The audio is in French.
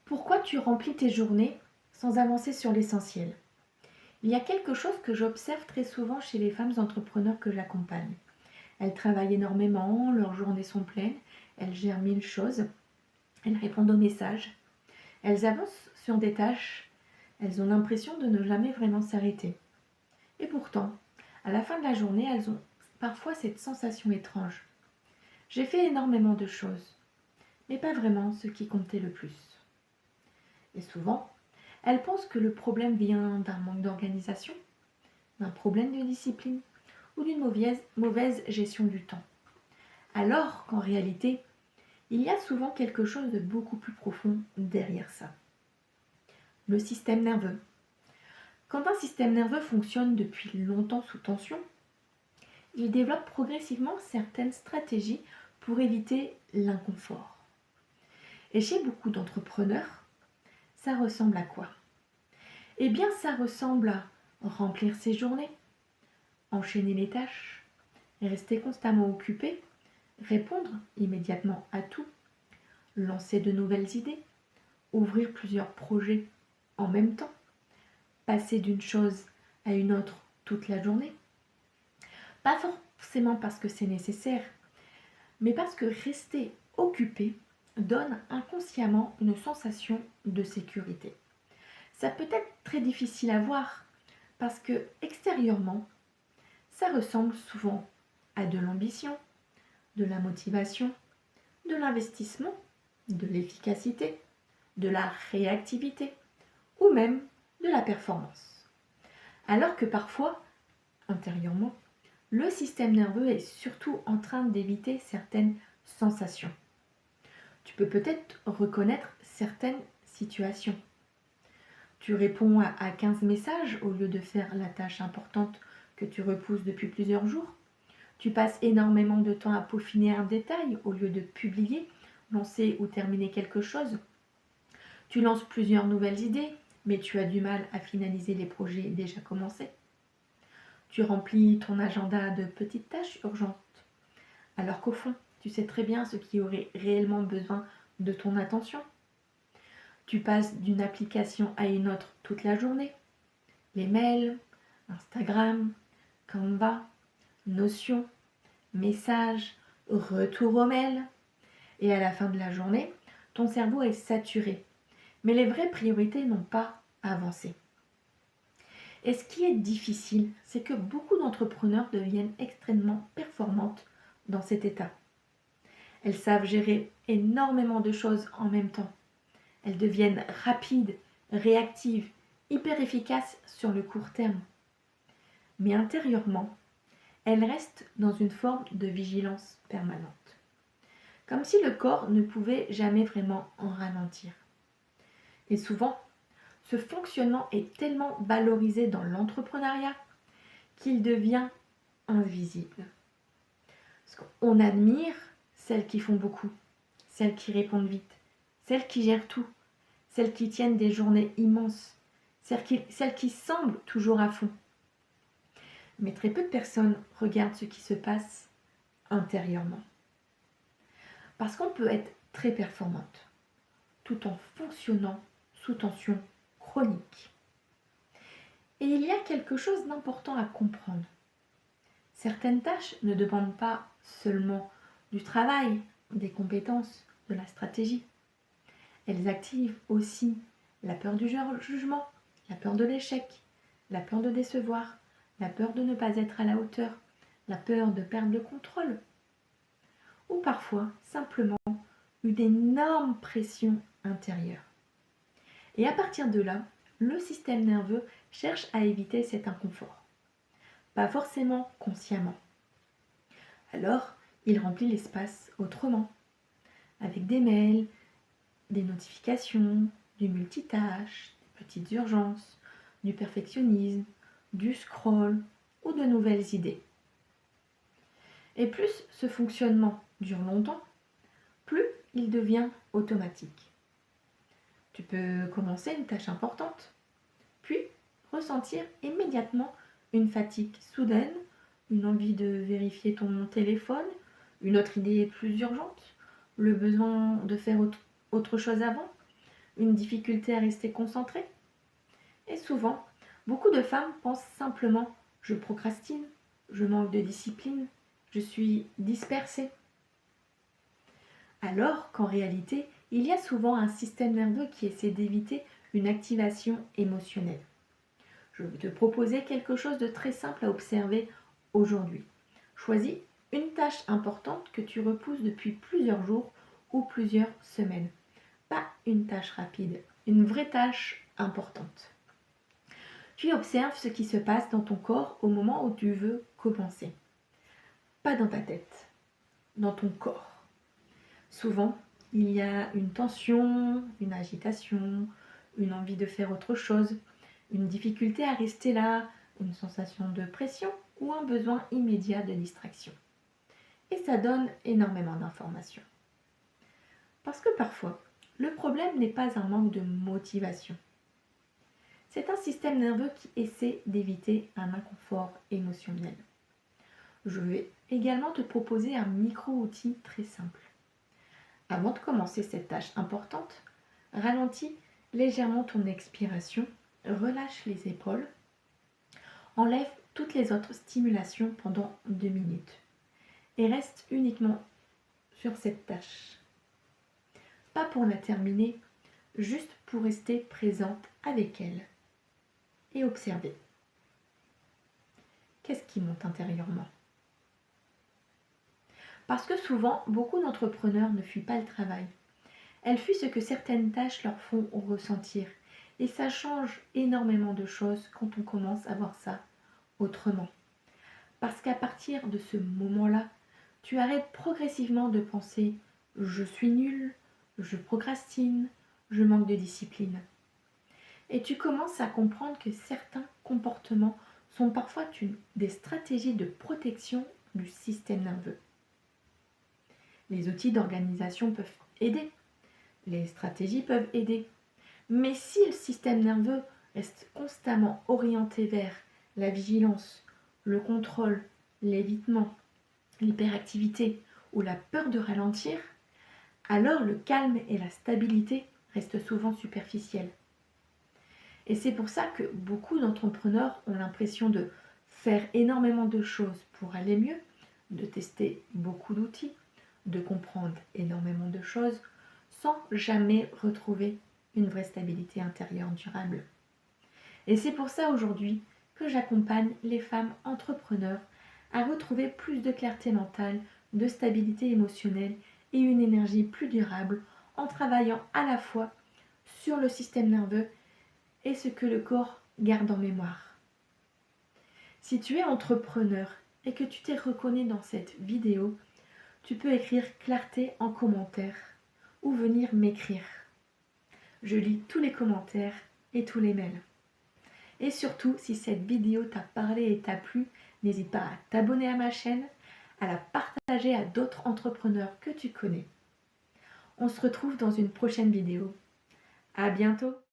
Pourquoi tu remplis tes journées sans avancer sur l'essentiel? Il y a quelque chose que j'observe très souvent chez les femmes entrepreneurs que j'accompagne. Elles travaillent énormément, leurs journées sont pleines, elles gèrent mille choses, elles répondent aux messages, elles avancent sur des tâches, elles ont l'impression de ne jamais vraiment s'arrêter. Et pourtant, à la fin de la journée, elles ont parfois cette sensation étrange. J'ai fait énormément de choses, mais pas vraiment ce qui comptait le plus. Et souvent, elles pensent que le problème vient d'un manque d'organisation, d'un problème de discipline ou d'une mauvaise gestion du temps. Alors qu'en réalité, il y a souvent quelque chose de beaucoup plus profond derrière ça. Le système nerveux. Quand un système nerveux fonctionne depuis longtemps sous tension, il développe progressivement certaines stratégies pour éviter l'inconfort. Et chez beaucoup d'entrepreneurs, ça ressemble à quoi? Eh bien, ça ressemble à remplir ses journées, enchaîner les tâches, rester constamment occupé, répondre immédiatement à tout, lancer de nouvelles idées, ouvrir plusieurs projets en même temps, passer d'une chose à une autre toute la journée. Pas forcément parce que c'est nécessaire, mais parce que rester occupé donne inconsciemment une sensation de sécurité. Ça peut être très difficile à voir parce que extérieurement, ça ressemble souvent à de l'ambition, de la motivation, de l'investissement, de l'efficacité, de la réactivité ou même de la performance. Alors que parfois, intérieurement, le système nerveux est surtout en train d'éviter certaines sensations. Tu peux peut-être reconnaître certaines situations. Tu réponds à 15 messages au lieu de faire la tâche importante que tu repousses depuis plusieurs jours. Tu passes énormément de temps à peaufiner un détail au lieu de publier, lancer ou terminer quelque chose. Tu lances plusieurs nouvelles idées, mais tu as du mal à finaliser les projets déjà commencés. Tu remplis ton agenda de petites tâches urgentes, alors qu'au fond, tu sais très bien ce qui aurait réellement besoin de ton attention. Tu passes d'une application à une autre toute la journée. Les mails, Instagram, Canva, Notion, messages, retour aux mails. Et à la fin de la journée, ton cerveau est saturé. Mais les vraies priorités n'ont pas avancé. Et ce qui est difficile, c'est que beaucoup d'entrepreneurs deviennent extrêmement performantes dans cet état. Elles savent gérer énormément de choses en même temps. Elles deviennent rapides, réactives, hyper efficaces sur le court terme. Mais intérieurement, elles restent dans une forme de vigilance permanente. Comme si le corps ne pouvait jamais vraiment en ralentir. Et souvent, ce fonctionnement est tellement valorisé dans l'entrepreneuriat qu'il devient invisible. Parce qu'on admire celles qui font beaucoup, celles qui répondent vite, celles qui gèrent tout, celles qui tiennent des journées immenses, celles qui semblent toujours à fond. Mais très peu de personnes regardent ce qui se passe intérieurement. Parce qu'on peut être très performante, tout en fonctionnant sous tension chronique. Et il y a quelque chose d'important à comprendre. Certaines tâches ne demandent pas seulement du travail, des compétences, de la stratégie. Elles activent aussi la peur du jugement, la peur de l'échec, la peur de décevoir, la peur de ne pas être à la hauteur, la peur de perdre le contrôle. Ou parfois, simplement, une énorme pression intérieure. Et à partir de là, le système nerveux cherche à éviter cet inconfort. Pas forcément consciemment. Alors, il remplit l'espace autrement, avec des mails, des notifications, du multitâche, des petites urgences, du perfectionnisme, du scroll ou de nouvelles idées. Et plus ce fonctionnement dure longtemps, plus il devient automatique. Tu peux commencer une tâche importante, puis ressentir immédiatement une fatigue soudaine, une envie de vérifier ton téléphone, une autre idée plus urgente, le besoin de faire autre chose avant, Une difficulté à rester concentrée? Et souvent, beaucoup de femmes pensent simplement je procrastine, je manque de discipline, je suis dispersée. Alors qu'en réalité, il y a souvent un système nerveux qui essaie d'éviter une activation émotionnelle. Je vais te proposer quelque chose de très simple à observer aujourd'hui. Choisis une tâche importante que tu repousses depuis plusieurs jours ou plusieurs semaines. Pas une tâche rapide, une vraie tâche importante. Puis observe ce qui se passe dans ton corps au moment où tu veux commencer. Pas dans ta tête, dans ton corps. Souvent, il y a une tension, une agitation, une envie de faire autre chose, une difficulté à rester là, une sensation de pression ou un besoin immédiat de distraction. Et ça donne énormément d'informations. Parce que parfois, le problème n'est pas un manque de motivation. C'est un système nerveux qui essaie d'éviter un inconfort émotionnel. Je vais également te proposer un micro-outil très simple. Avant de commencer cette tâche importante, ralentis légèrement ton expiration, relâche les épaules, enlève toutes les autres stimulations pendant 2 minutes et reste uniquement sur cette tâche. Pas pour la terminer, juste pour rester présente avec elle et observer. Qu'est-ce qui monte intérieurement? Parce que souvent, beaucoup d'entrepreneurs ne fuient pas le travail. Elles fuient ce que certaines tâches leur font ressentir. Et ça change énormément de choses quand on commence à voir ça autrement. Parce qu'à partir de ce moment-là, tu arrêtes progressivement de penser « je suis nul »,« je procrastine »,« je manque de discipline ». Et tu commences à comprendre que certains comportements sont parfois des stratégies de protection du système nerveux. Les outils d'organisation peuvent aider, les stratégies peuvent aider. Mais si le système nerveux reste constamment orienté vers la vigilance, le contrôle, l'évitement, l'hyperactivité ou la peur de ralentir, alors le calme et la stabilité restent souvent superficiels. Et c'est pour ça que beaucoup d'entrepreneurs ont l'impression de faire énormément de choses pour aller mieux, de tester beaucoup d'outils, de comprendre énormément de choses, sans jamais retrouver une vraie stabilité intérieure durable. Et c'est pour ça aujourd'hui que j'accompagne les femmes entrepreneurs à retrouver plus de clarté mentale, de stabilité émotionnelle et une énergie plus durable en travaillant à la fois sur le système nerveux et ce que le corps garde en mémoire. Si tu es entrepreneur et que tu t'es reconnu dans cette vidéo, tu peux écrire clarté en commentaire ou venir m'écrire. Je lis tous les commentaires et tous les mails. Et surtout, si cette vidéo t'a parlé et t'a plu, n'hésite pas à t'abonner à ma chaîne, à la partager à d'autres entrepreneurs que tu connais. On se retrouve dans une prochaine vidéo. À bientôt!